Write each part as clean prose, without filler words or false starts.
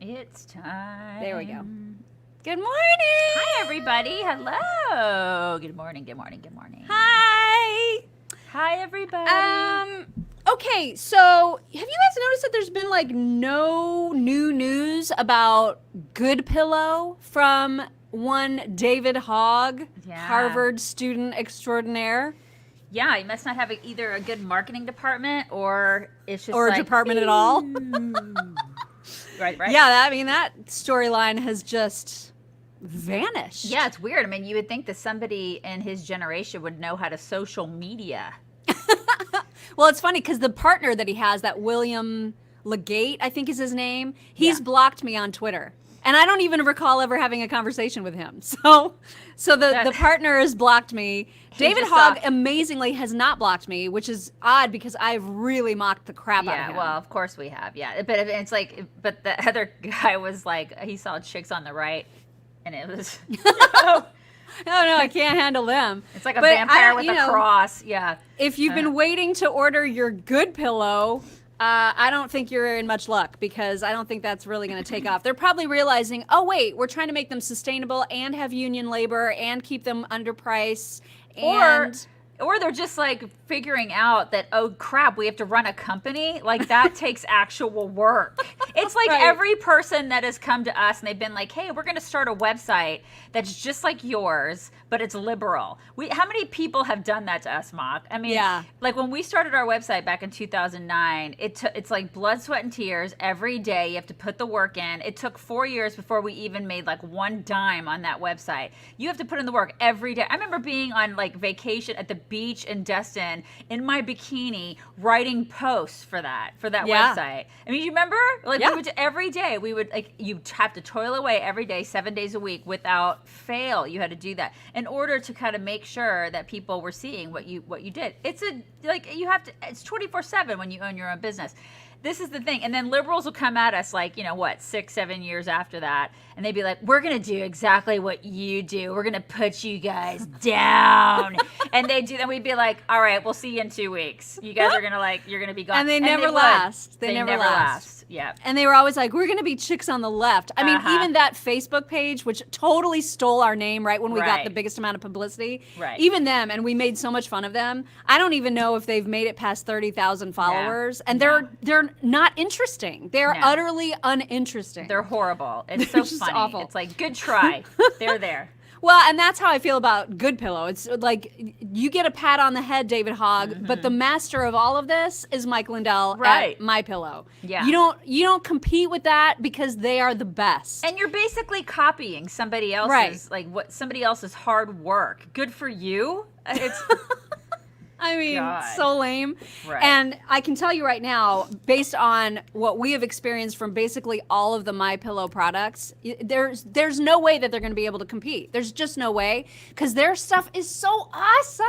It's time. There we go. Good morning. Hi, everybody. Hello. Good morning. Good morning. Good morning. Hi. Hi, everybody. Okay, so have you guys noticed that there's been like no new news about Good Pillow from one David Hogg, Harvard student extraordinaire? Yeah, you must not have either a good marketing department or it's just or like, a department at all. Right. Yeah, I mean, that storyline has just vanished. Yeah, it's weird. I mean, you would think that somebody in his generation would know how to social media. Well, it's funny because the partner that he has, that William Legate, I think is his name, he's blocked me on Twitter. And I don't even recall ever having a conversation with him. So the partner has blocked me. David Hogg amazingly has not blocked me, which is odd because I've really mocked the crap out of him. Yeah, well, of course we have. Yeah, but it's like, but the other guy was like, he saw chicks on the right, and it was. No, I can't handle them. It's like a vampire with a cross. Yeah. If you've been waiting to order your Good Pillow, I don't think you're in much luck because I don't think that's really going to take off. They're probably realizing, oh, wait, we're trying to make them sustainable and have union labor and keep them underpriced. Or they're just like figuring out that, oh crap, we have to run a company. Like that takes actual work. It's like every person that has come to us and they've been like, hey, we're going to start a website that's just like yours, but it's liberal. How many people have done that to us, Mock? I mean, like when we started our website back in 2009, it's like blood, sweat, and tears every day. You have to put the work in. It took 4 years before we even made like one dime on that website. You have to put in the work every day. I remember being on like vacation at the beach in Destin in my bikini writing posts for that website. I mean, you remember? Like we would every day you have to toil away every day, 7 days a week without fail. You had to do that in order to kind of make sure that people were seeing what you did. It's it's 24/7 when you own your own business. This is the thing. And then liberals will come at us like, 6-7 years after that. And they'd be like, we're going to do exactly what you do. We're going to put you guys down. And they do. Then we'd be like, all right, we'll see you in 2 weeks. You guys are going to you're going to be gone. And they never last. They never last. Yeah. And they were always like, we're going to be chicks on the left. I mean, even that Facebook page, which totally stole our name right when we got the biggest amount of publicity. Right. Even them, and we made so much fun of them. I don't even know if they've made it past 30,000 followers. And they're not interesting. They're utterly uninteresting. They're horrible. It's so funny. Awful. It's like, good try. They're there. Well, and that's how I feel about Good Pillow. It's like you get a pat on the head, David Hogg, but the master of all of this is Mike Lindell at My Pillow. Yeah. You don't compete with that because they are the best. And you're basically copying somebody else's somebody else's hard work. Good for you. It's I mean, so lame. Right. And I can tell you right now, based on what we have experienced from basically all of the MyPillow products, there's no way that they're going to be able to compete. There's just no way because their stuff is so awesome,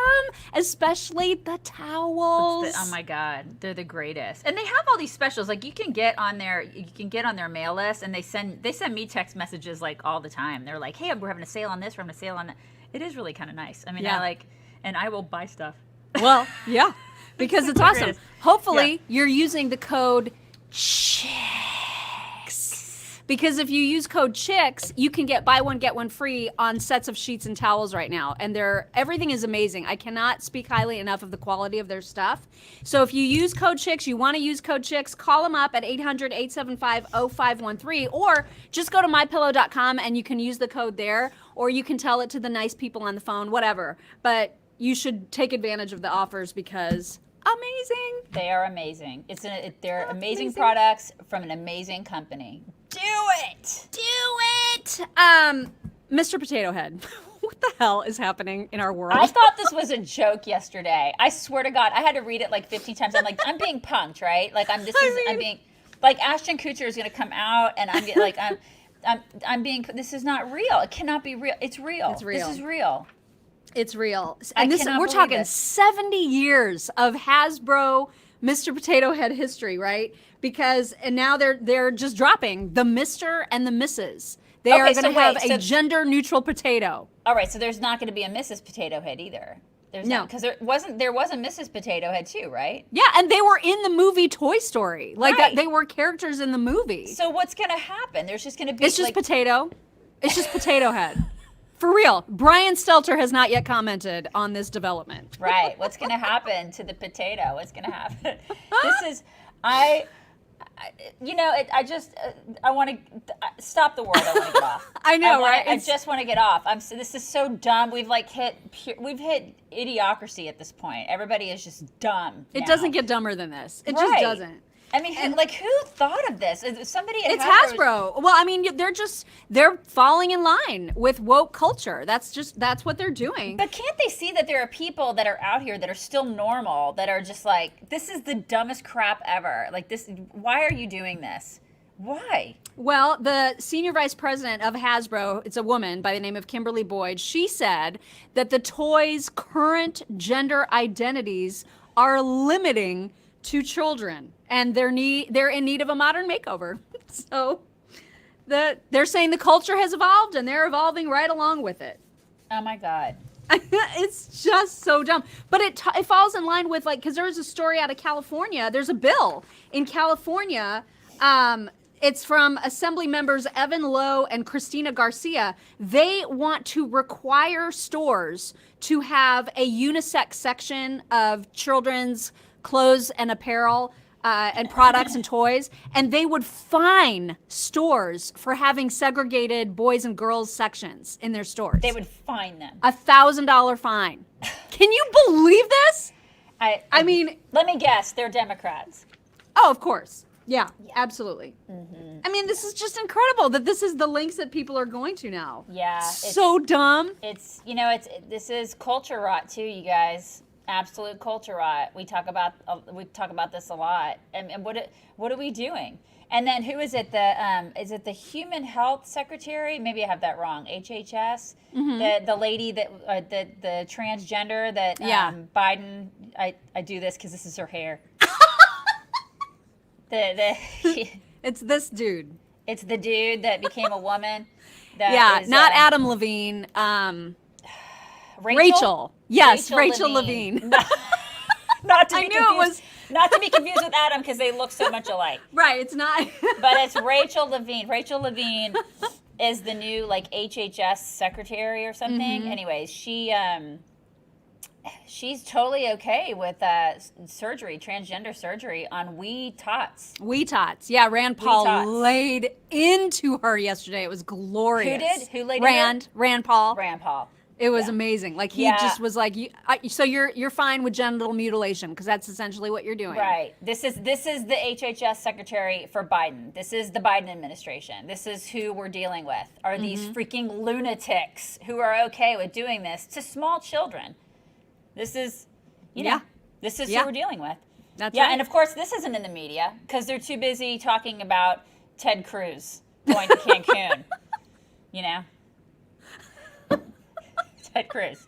especially the towels. Oh my God, they're the greatest. And they have all these specials. Like you can get on their mail list, and they send me text messages like all the time. They're like, hey, we're having a sale on this. We're having a sale on that. It is really kind of nice. I mean, and I will buy stuff. Well, yeah, because it's awesome. Hopefully, you're using the code CHICKS. Because if you use code CHICKS, you can get buy one, get one free on sets of sheets and towels right now. And everything is amazing. I cannot speak highly enough of the quality of their stuff. So if you use code CHICKS, you want to use code CHICKS, call them up at 800-875-0513, or just go to mypillow.com and you can use the code there, or you can tell it to the nice people on the phone, whatever. But you should take advantage of the offers because amazing. They are amazing. They're amazing products from an amazing company. Do it. Mr. Potato Head, what the hell is happening in our world? I thought this was a joke yesterday. I swear to God, I had to read it like 15 times. I'm like, I'm being punked, right? Like I'm being like Ashton Kutcher is going to come out and I'm being. This is not real. It cannot be real. It's real. It's real. This is we're talking 70 years of Hasbro Mr. Potato Head history, right? And now they're just dropping the Mr. and the Mrs. They are going to have a gender neutral potato. All right, so there's not going to be a Mrs. Potato Head either. There's No. not, because there was a Mrs. Potato Head too, right? Yeah, and they were in the movie Toy Story. Like Right. that, they were characters in the movie. So what's gonna happen? There's just gonna be It's just potato. It's just Potato Head. For real. Brian Stelter has not yet commented on this development. Right. What's gonna happen to the potato? What's gonna happen? This is I I want to stop the world. I want to get off. I know, right? I just want to get off. This is so dumb. We've hit idiocracy at this point. Everybody is just dumb. It now. doesn't get dumber than this. It Right. just doesn't. I mean, who thought of this? Somebody at It's Hasbro. Hasbro. Well, I mean, they're falling in line with woke culture. That's what they're doing. But can't they see that there are people that are out here that are still normal, that are just like, this is the dumbest crap ever. Like this, why are you doing this? Why? Well, the senior vice president of Hasbro, it's a woman by the name of Kimberly Boyd, she said that the toys' current gender identities are limiting to children, and they're in need of a modern makeover. So they're saying the culture has evolved, and they're evolving right along with it. Oh my God. It's just so dumb. But it falls in line with, like, because there's a story out of California. There's a bill in California. It's from Assembly members Evan Lowe and Christina Garcia. They want to require stores to have a unisex section of children's clothes and apparel and products and toys, and they would fine stores for having segregated boys and girls sections in their stores. They would fine them. $1,000 fine. Can you believe this? I mean, let me guess, they're Democrats. oh, of course. Yeah, absolutely. Mm-hmm. I mean, this is just incredible that this is the links that people are going to now. Yeah. So dumb. This is culture rot too, you guys. Absolute culture rot. We talk about this a lot. And what are we doing? And then who is it? Is it the Human Health Secretary? Maybe I have that wrong. HHS. Mm-hmm. The lady that the transgender that Biden. I do this because this is her hair. It's this dude. It's the dude that became a woman. That yeah, is, not Adam Levine. Rachel. Yes, Rachel Levine. Not to I be knew confused, it was not to be confused with Adam because they look so much alike. right. It's not. But it's Rachel Levine. Rachel Levine is the new HHS secretary or something. Mm-hmm. Anyways, she's totally okay with surgery, transgender surgery on wee tots. Wee tots. Yeah, Rand Paul laid into her yesterday. It was glorious. Who did? Who laid into her? Rand Paul. Rand Paul. It was amazing. Like he just was like, so you're fine with genital mutilation because that's essentially what you're doing. Right. This is the HHS secretary for Biden. This is the Biden administration. This is who we're dealing with. Are these freaking lunatics who are okay with doing this to small children? This is, this is who we're dealing with. That's right. And of course this isn't in the media because they're too busy talking about Ted Cruz going to Cancun. Ted Cruz.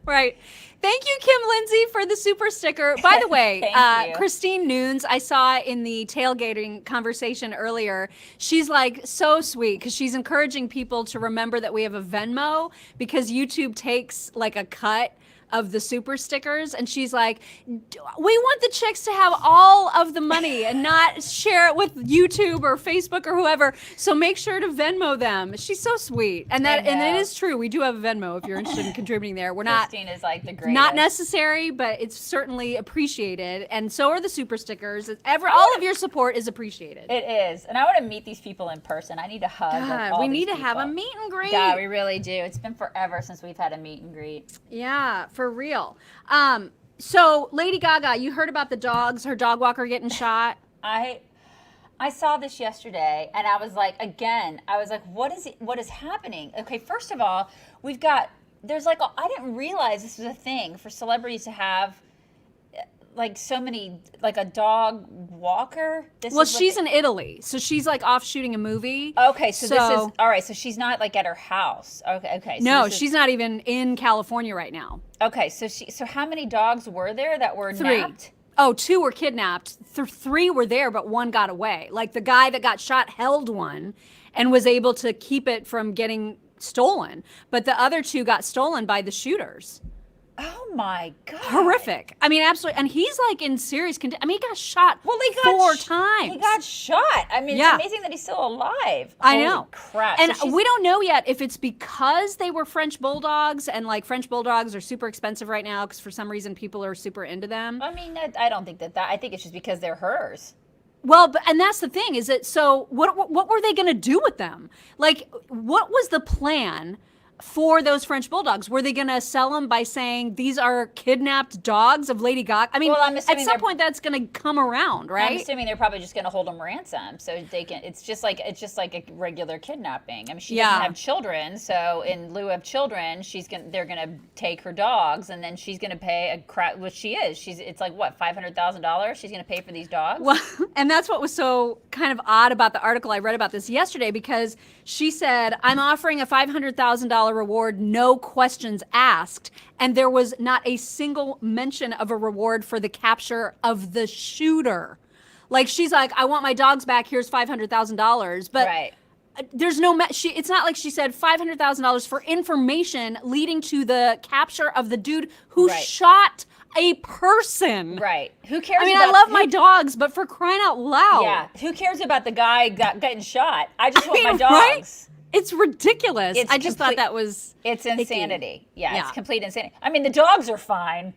Right. Thank you, Kim Lindsay, for the super sticker. By the way, Christine Nunes, I saw in the tailgating conversation earlier, she's like so sweet because she's encouraging people to remember that we have a Venmo because YouTube takes like a cut of the super stickers, and she's like, we want the chicks to have all of the money and not share it with YouTube or Facebook or whoever, so make sure to Venmo them. She's so sweet, and it is true. We do have a Venmo if you're interested in contributing there. We're not Christine is like the greatest. Not necessary, but it's certainly appreciated, and so are the super stickers. All of your support is appreciated. It is, and I want to meet these people in person. I need to hug. God, we need to have a meet and greet. Yeah, we really do. It's been forever since we've had a meet and greet. Yeah, for real. So Lady Gaga, you heard about the dogs, her dog walker getting shot? I saw this yesterday, and I was like, what is happening? Okay, first of all, I didn't realize this was a thing for celebrities to have so many, a dog walker. She's in Italy, so she's off shooting a movie. Okay, so this is all right. So she's not at her house. Okay. So no, she's not even in California right now. Okay, so how many dogs were there that were 3. napped? Oh, 2 were kidnapped. 3 were there, but 1 got away. The guy that got shot held one and was able to keep it from getting stolen, but the other 2 got stolen by the shooters. Oh my God. Horrific. I mean, absolutely. And he's like in serious condition. I mean, he got shot four times. He got shot. I mean, Yeah. it's amazing that he's still alive. I Holy know. crap. And So we don't know yet if it's because they were French bulldogs, and like French bulldogs are super expensive right now because for some reason people are super into them. I mean, I don't think that. I think it's just because they're hers. Well, and that's the thing, is that, so what were they going to do with them? Like, what was the plan for those French bulldogs? Were they going to sell them by saying these are kidnapped dogs of Lady Gaga? I mean, Well, I'm at assuming some point that's going to come around, right? I'm assuming they're probably just going to hold them ransom, so they can. It's just like a regular kidnapping. I mean, she doesn't have children, so in lieu of children, they're going to take her dogs, and then she's going to pay a crap. What she is, it's like what, $500,000? She's going to pay for these dogs. Well, and that's what was so kind of odd about the article. I read about this yesterday because she said, I'm offering a $500,000 reward, no questions asked. And there was not a single mention of a reward for the capture of the shooter. Like, she's like, I want my dogs back, here's $500,000. But Right. There's no, it's not like she said $500,000 for information leading to the capture of the dude who shot a person. Right. Who cares? I mean, I love my dogs, but for crying out loud. Yeah. Who cares about the guy getting shot? I just want my dogs. Right? It's ridiculous. It's I just thought that was It's insanity. icky. Yeah, it's complete insanity. I mean, the dogs are fine,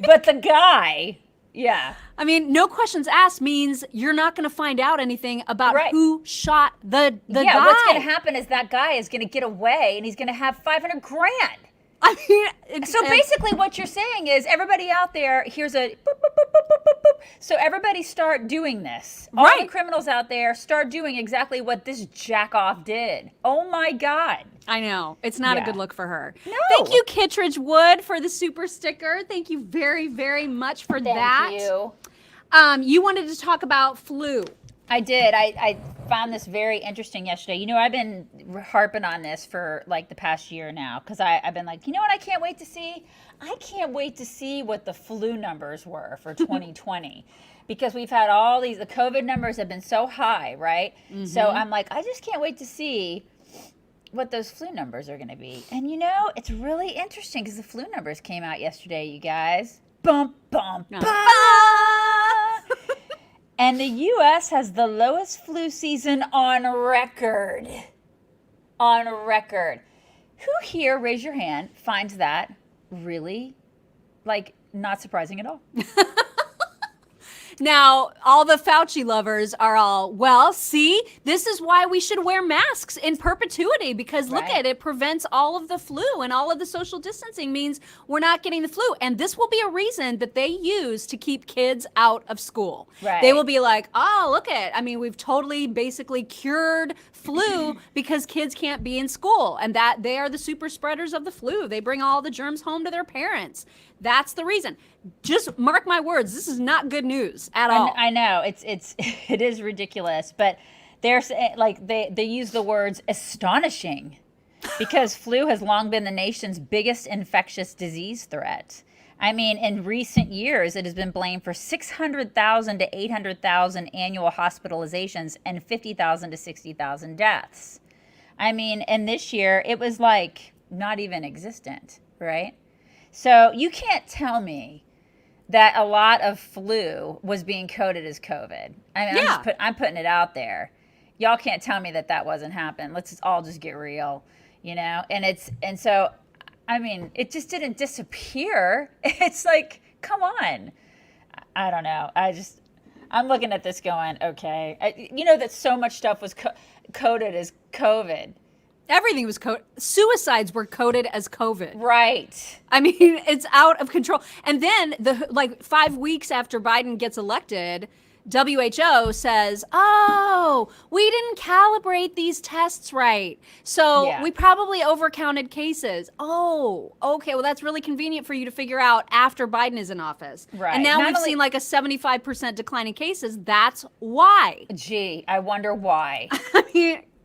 but the guy, yeah. I mean, no questions asked means you're not going to find out anything about who shot the guy. Yeah, what's going to happen is that guy is going to get away and he's going to have $500,000. I mean, So basically what you're saying is everybody out there, here's a boop, boop, boop, boop, boop, boop, boop. So everybody start doing this. All the criminals out there start doing exactly what this jack-off did. Oh my God. I know. It's not a good look for her. No. Thank you, Kittredge Wood, for the super sticker. Thank you very, very much for that. Thank you. You wanted to talk about flu. I did. I found this very interesting yesterday. You know, I've been harping on this for like the past year now because I've been like, you know what I can't wait to see? I can't wait to see what the flu numbers were for 2020 because we've had all these, the COVID numbers have been so high, right? Mm-hmm. So I'm like, I just can't wait to see what those flu numbers are going to be. And you know, it's really interesting because the flu numbers came out yesterday, you guys. Bum, bum, bum. And the U.S. has the lowest flu season on record. On record. Who here, raise your hand, finds that really, like, not surprising at all? Now, all the Fauci lovers are all, well, see, this is why we should wear masks in perpetuity because look at it, prevents all of the flu and all of the social distancing means we're not getting the flu. And this will be a reason that they use to keep kids out of school. Right. They will be like, oh, look I mean, we've totally basically cured flu because kids can't be in school and that they are the super spreaders of the flu. They bring all the germs home to their parents. That's the reason. Just mark my words. This is not good news at all. I know it is ridiculous, but they're like they use the words astonishing because flu has long been the nation's biggest infectious disease threat. I mean, in recent years, it has been blamed for 600,000 to 800,000 annual hospitalizations and 50,000 to 60,000 deaths. I mean, and this year it was like not even existent, right? So you can't tell me that a lot of flu was being coded as COVID. I mean, I'm putting it out there. Y'all can't tell me that wasn't happening. Let's all just get real, you know? And so, I mean, it just didn't disappear. It's like, come on. I don't know. I'm looking at this going, okay. You know that so much stuff was coded as COVID. Everything was coded. Suicides were coded as COVID. Right. I mean, it's out of control. And then 5 weeks after Biden gets elected, WHO says, oh, we didn't calibrate these tests right. So we probably overcounted cases. Oh, okay. Well, that's really convenient for you to figure out after Biden is in office. Right. And now we've seen like a 75% decline in cases. That's why. Gee, I wonder why.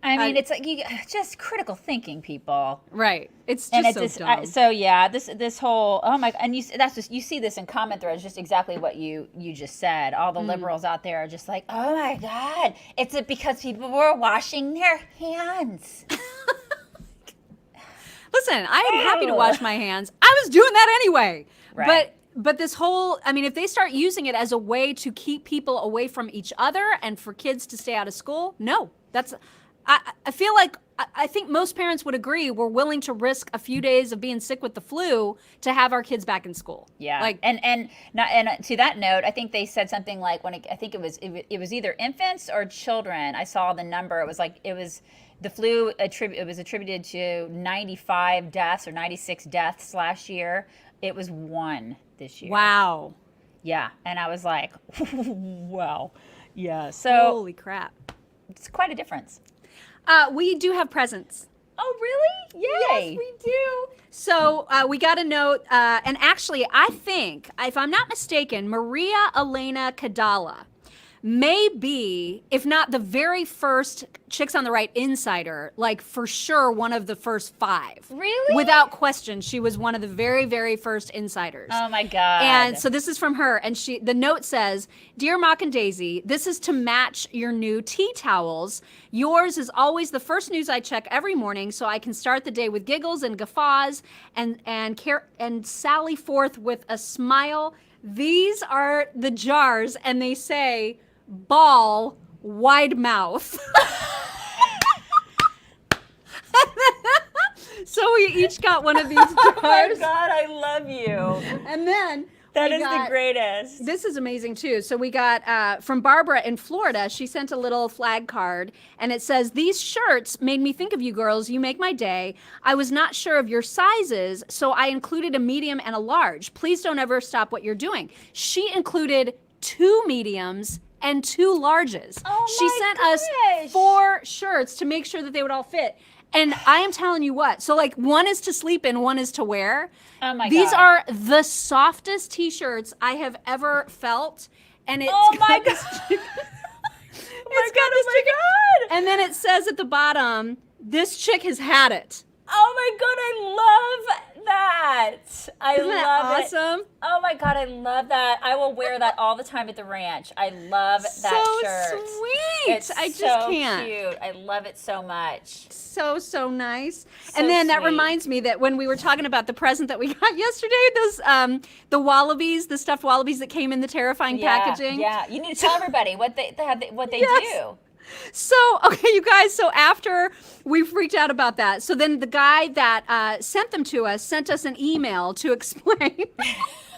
I mean, it's like just critical thinking, people. Right. It's just dumb. So yeah, this whole and you see this in comment threads, just exactly what you just said. All the liberals out there are just like, oh my God, it's because people were washing their hands. Listen, I am happy to wash my hands. I was doing that anyway. Right. But this whole, I mean, if they start using it as a way to keep people away from each other and for kids to stay out of school, no. I feel like, I think most parents would agree we're willing to risk a few days of being sick with the flu to have our kids back in school. Yeah. Like, and to that note, I think they said something like I think it was either infants or children. I saw the number. The flu it was attributed to 95 deaths or 96 deaths last year. It was 1 this year. wow. Yeah. And I was like, wow. Yeah. So Holy crap. it's quite a difference. We do have presents. Oh, really? Yay. Yes, we do. So we got a note, and actually, I think, if I'm not mistaken, Maria Elena Kadala may be, if not the very first Chicks on the Right insider, like for sure one of the first 5. Really? Without question, she was one of the very, very first insiders. Oh my God. And so this is from her, and the note says, "Dear Mock and Daisy, this is to match your new tea towels. Yours is always the first news I check every morning, so I can start the day with giggles and guffaws and sally forth with a smile. These are the jars, and they say, ball, wide mouth." So we each got one of these jars. Oh my God, I love you. And then That is the greatest. This is amazing too. So we got from Barbara in Florida. She sent a little flag card, and it says, "These shirts made me think of you girls. You make my day. I was not sure of your sizes, so I included a medium and a large. Please don't ever stop what you're doing." She included 2 mediums and 2 larges. Oh She my sent gosh. us 4 shirts to make sure that they would all fit. And I am telling you what, so like one is to sleep in, one is to wear. Oh my These God. are the softest t-shirts I have ever felt. And it's Oh my got this God. chick- Oh my God, oh my God. and then it says at the bottom, "This chick has had it." Oh my God, I love that. Isn't that love awesome? it. Oh my God, I love that. I will wear that all the time at the ranch. I love that So shirt. sweet. It's I just so can't. cute. I love it so much. So nice. So And then that sweet. reminds me that when we were talking about the present that we got yesterday, those the wallabies, the stuffed wallabies that came in the terrifying packaging. Yeah, you need to tell everybody what they Yes. do. So, okay, you guys, so after we freaked out about that, so then the guy that sent them to us sent us an email to explain.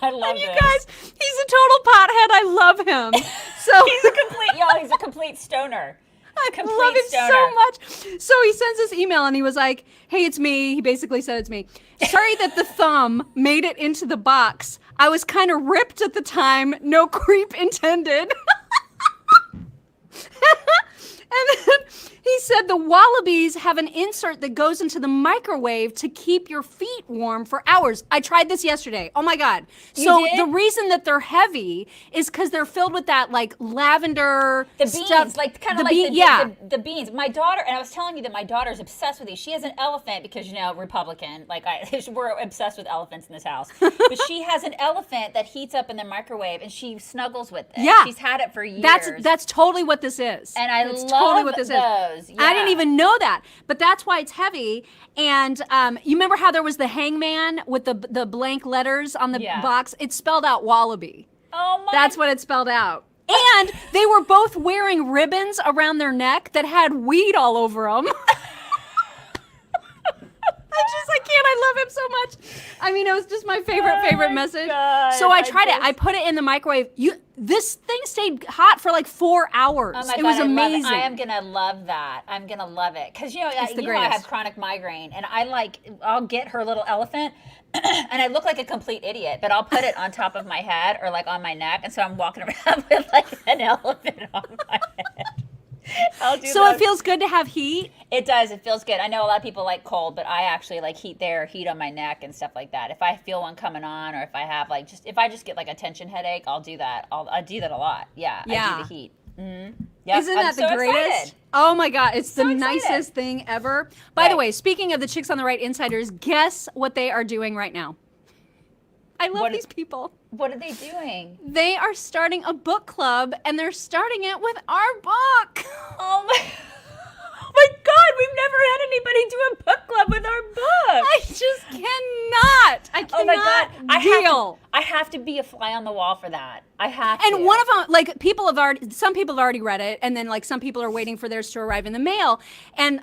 I love And you this. guys, he's a total pothead. I love him. So He's a complete stoner. I Complete love him stoner. so much. So he sends this email and he was like, "Hey, it's me." He basically said, "It's me. Sorry that the thumb made it into the box. I was kind of ripped at the time. No creep intended." And then he said the wallabies have an insert that goes into the microwave to keep your feet warm for hours. I tried this yesterday. Oh my God. So did? the reason that they're heavy is because they're filled with that like lavender The beans, stuff. like kind The of like bean- yeah. the beans. My daughter, and I was telling you that my daughter's obsessed with these. She has an elephant because, Republican. Like we're obsessed with elephants in this house. But she has an elephant that heats up in the microwave, and she snuggles with it. Yeah. She's had it for years. That's totally what this is. And I That's love totally what this those. is. Yeah. I didn't even know that, but that's why it's heavy. And you remember how there was the hangman with the blank letters on the Yeah. box? It spelled out wallaby. Oh my. That's what it spelled out. And they were both wearing ribbons around their neck that had weed all over them. I can't. I love him so much. I mean, it was just my favorite message. God, So I tried it. I put it in the microwave. This thing stayed hot for like 4 hours. Oh my It God, was I love it. amazing. I am gonna love that. I'm gonna love it because the I have greatest. chronic migraine, and I'll get her little elephant, and I look like a complete idiot, but I'll put it on top of my head or like on my neck, and so I'm walking around with like an elephant on my head. I'll do So those. it feels good to have heat. It does. It feels good. I know a lot of people like cold, but I actually like heat on my neck and stuff like that. If I feel one coming on, or if I have if I just get like a tension headache, I'll do that. I do that a lot. Yeah. I Yeah. do the heat. Mm-hmm. Yep. Isn't I'm that the so greatest? excited. Oh my God, it's the So excited. nicest thing ever. By the Right. way, speaking of the Chicks on the Right insiders, guess what they are doing right now? I love What- these people. What are they doing? They are starting a book club, and they're starting it with our book. Oh my God, we've never had anybody do a book club with our book. deal. I have to be a fly on the wall for that. I have to. And one of them, like some people have already read it, and then like some people are waiting for theirs to arrive in the mail. And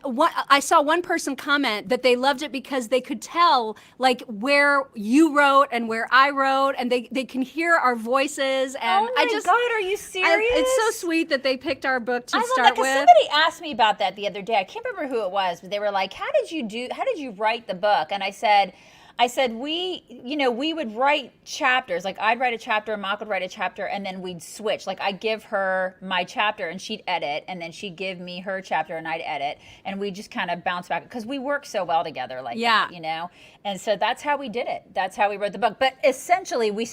I saw one person comment that they loved it because they could tell like where you wrote and where I wrote, and they can hear our voices. And oh my God, are you serious? It's so sweet that they picked our book to I love start that, 'cause with. somebody asked me about that the other day. I can't remember who it was, but they were like, how did you write the book? And I said, we would write chapters. Like I'd write a chapter, Mock would write a chapter, and then we'd switch. Like I'd give her my chapter and she'd edit, and then she'd give me her chapter and I'd edit, and we just kind of bounce back because we work so well together like that, And so that's how we did it. That's how we wrote the book. But essentially we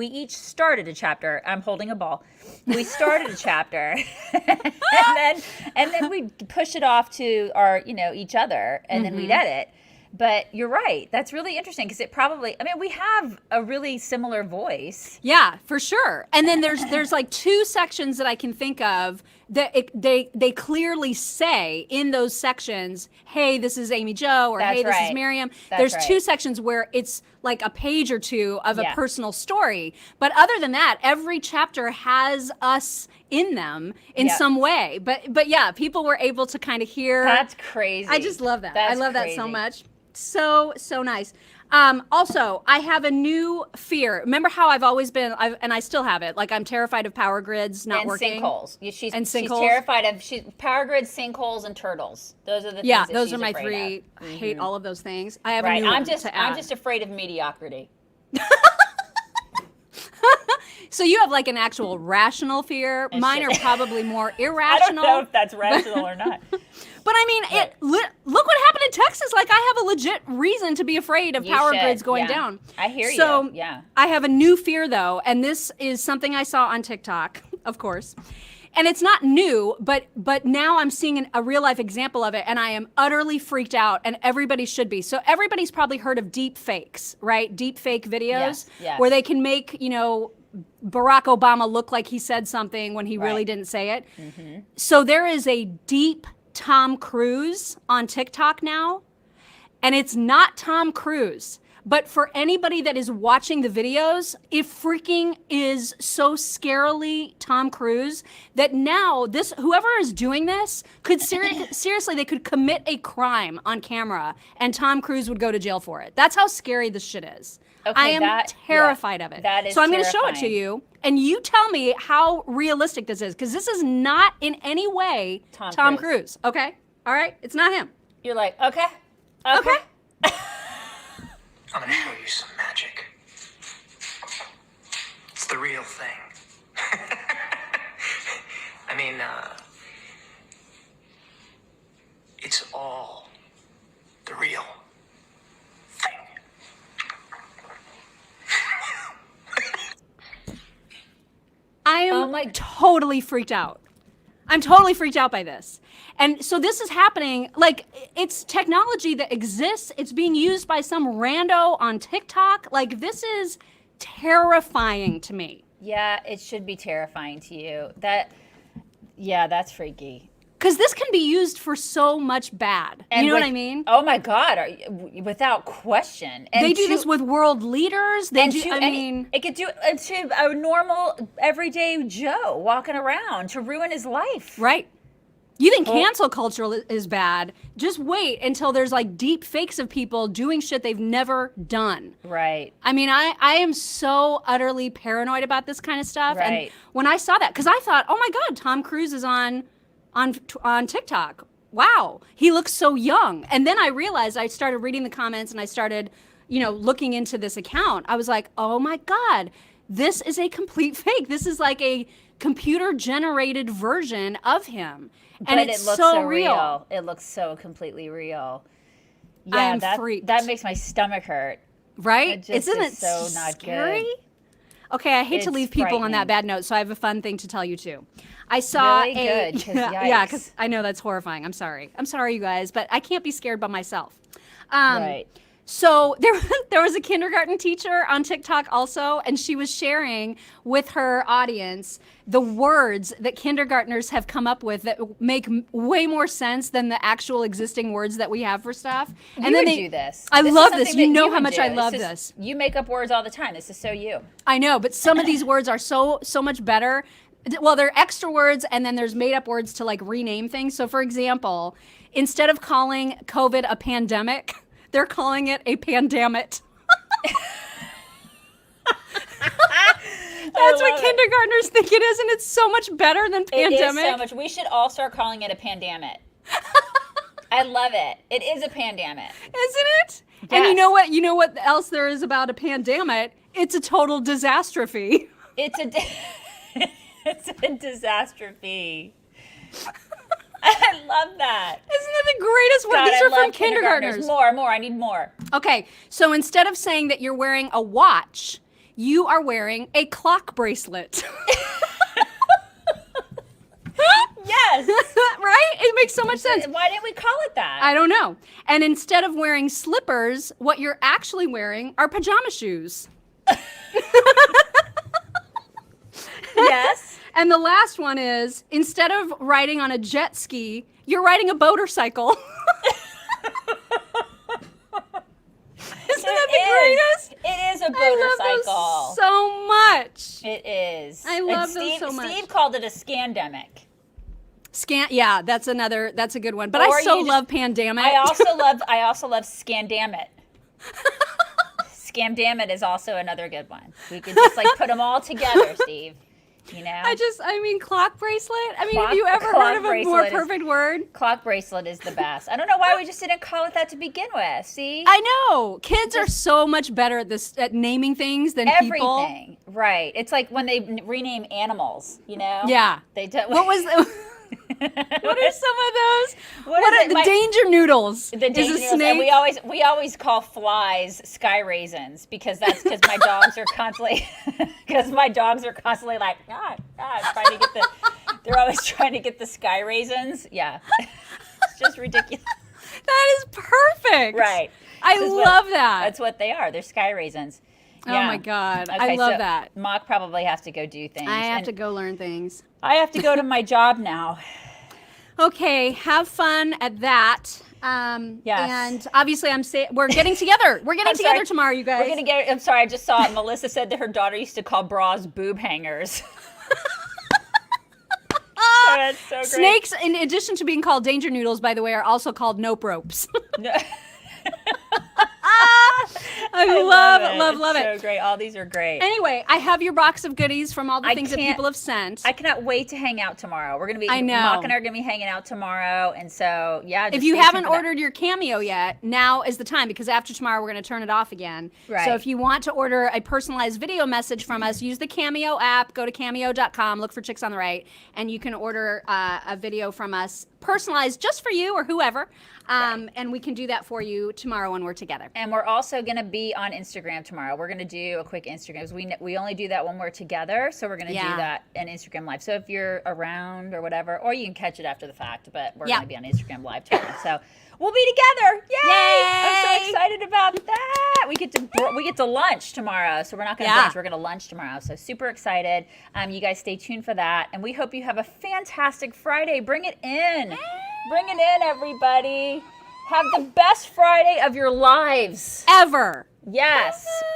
each started a chapter. I'm holding a ball. We started a chapter and then we'd push it off to our, each other, and then we'd edit. But you're right. That's really interesting because we have a really similar voice. Yeah, for sure. And then there's like two sections that I can think of that they clearly say in those sections, hey, this is Amy Jo, or hey, this is Miriam. There's two sections where it's like a page or two of a personal story. But other than that, every chapter has us in them in some way. But yeah, people were able to kind of hear. That's crazy. I just love that. I love that so much. So nice. Also, I have a new fear. Remember how I've always been, and I still have it. Like I'm terrified of power grids not working. Sinkholes. She's sinkholes. terrified of power grids, sinkholes, and turtles. Those are the things that those she's are my afraid three. of. I hate all of those things. I have a new one to add. I'm just afraid of mediocrity. So you have like an actual rational fear. Mine are probably more irrational. I don't know if that's rational or not. But I mean, look what happened in Texas. Like I have a legit reason to be afraid of power grids going down. I hear you. So yeah. I have a new fear though, and this is something I saw on TikTok, of course. And it's not new, but now I'm seeing a real life example of it, and I am utterly freaked out, and everybody should be. So everybody's probably heard of deep fakes, right? Deep fake videos yes. where they can make, Barack Obama look like he said something when he really didn't say it. Mm-hmm. So there is a deep Tom Cruise on TikTok now, and it's not Tom Cruise. But for anybody that is watching the videos, it freaking is so scarily Tom Cruise that now whoever is doing this could seriously, they could commit a crime on camera and Tom Cruise would go to jail for it. That's how scary this shit is. Okay, I am terrified of it. That is so I'm going to terrifying. show it to you, and you tell me how realistic this is, because this is not in any way Tom Cruise. Okay? All right? It's not him. You're like, okay. I'm gonna show you some magic. It's the real thing. I mean, it's all the real thing. I am totally freaked out. I'm totally freaked out by this. And so this is happening, like, it's technology that exists. It's being used by some rando on TikTok. Like, this is terrifying to me. Yeah, it should be terrifying to you. That's freaky. Because this can be used for so much bad. You know what I mean? Oh my God, without question. And they do this with world leaders. It could do it to a normal, everyday Joe walking around to ruin his life. Right. You think cancel culture is bad? Just wait until there's like deep fakes of people doing shit they've never done. Right. I mean, I am so utterly paranoid about this kind of stuff. Right. And when I saw that, because I thought, oh my God, Tom Cruise is on TikTok. Wow, he looks so young. And then I realized, I started reading the comments and I started, looking into this account. I was like, oh my God, this is a complete fake. This is like a computer generated version of him. And but it's it looks so real. It looks so completely real. I am freaked. That makes my stomach hurt. Right? Isn't it so not scary? Good. Okay, I hate to leave people on that bad note, so I have a fun thing to tell you too. I saw good, because I know that's horrifying. I'm sorry, you guys, but I can't be scared by myself. Right. So there was a kindergarten teacher on TikTok also, and she was sharing with her audience the words that kindergartners have come up with that make way more sense than the actual existing words that we have for stuff. And then they do this. I This is love this. something You that know you how would much do. I love is- this. You make up words all the time. This is so you. I know, but some of these words are so much better. Well, they're extra words, and then there's made up words to like rename things. So, for example, instead of calling COVID a pandemic, they're calling it a pandamit. That's what love it. kindergartners think it is, and it's so much better than pandemic. It is so much. We should all start calling it a pandemic. I love it. It is a pandemic. Isn't it? And you Yes. know what? You know what else there is about a pandemic? It's a total disastrophe. It's a it's a disastrophe. I love that. Isn't that the greatest word? God, These I are from love kindergartners. More. I need more. Okay, so instead of saying that you're wearing a watch, you are wearing a clock bracelet. Yes. Right? It makes so much sense. Why didn't we call it that? I don't know. And instead of wearing slippers, what you're actually wearing are pajama shoes. Yes. And the last one is instead of riding on a jet ski, you're riding a motorcycle. Isn't that the greatest? It is a I motorcycle. love those so much. It is. I And love those Steve, so much. Steve called it a scandemic. Yeah, that's a good one. But Or I so you just- love pandemic. I also love Scandamit. Scamdamit is also another good one. We could just like put them all together, Steve. You know? I mean, clock bracelet. I mean, Clock- have you ever clock heard of a more bracelet is- perfect word? Clock bracelet is the best. I don't know why we just didn't call it that to begin with. See? I know. Kids are so much better at naming things than people. Everything. Right. It's like when they rename animals, you know? Yeah. They do. What was the, what are some of those? What What is are it? the My- danger noodles? The danger is a noodles, snake. and we always call flies sky raisins because that's because my dogs are constantly like trying to get they're always trying to get the sky raisins. Yeah, it's just ridiculous. That is perfect. Right. I This is love what- that. That's what they are. They're sky raisins. Oh Yeah. my God. I Okay, love so that. Mock probably has to go do things. I have and to go learn things. I have to go to my job now. Okay, have fun at that. Yes. And obviously, we're getting together. We're getting I'm together sorry. tomorrow, you guys. We're gonna get. I'm sorry. I just saw Melissa said that her daughter used to call bras boob hangers. Oh, that's so great. Snakes, in addition to being called danger noodles, by the way, are also called nope ropes. I love It's it. So great. All these are great. Anyway, I have your box of goodies from all the I things that can't- people have sent. I cannot wait to hang out tomorrow. We're gonna be. I know. Mock and I are gonna be hanging out tomorrow, and so yeah. just If you stay tuned haven't for that. ordered your Cameo yet, now is the time because after tomorrow we're going to turn it off again. Right. So if you want to order a personalized video message from us, use the Cameo app, go to cameo.com, look for Chicks on the Right, and you can order a video from us personalized just for you or whoever. And we can do that for you tomorrow when we're together. And we're also going to be on Instagram tomorrow. We're going to do a quick Instagram. 'Cause we only do that when we're together. So we're going to Yeah. do that in Instagram Live. So if you're around or whatever, or you can catch it after the fact, but we're Yeah. going to be on Instagram Live tomorrow. So we'll be together. Yay! I'm so Yay! excited about that. We get to lunch tomorrow. So we're not going to Yeah. brunch. We're going to lunch tomorrow. So super excited. You guys stay tuned for that. And we hope you have a fantastic Friday. Bring it in. Bring it in, everybody. Have the best Friday of your lives. Ever. Yes.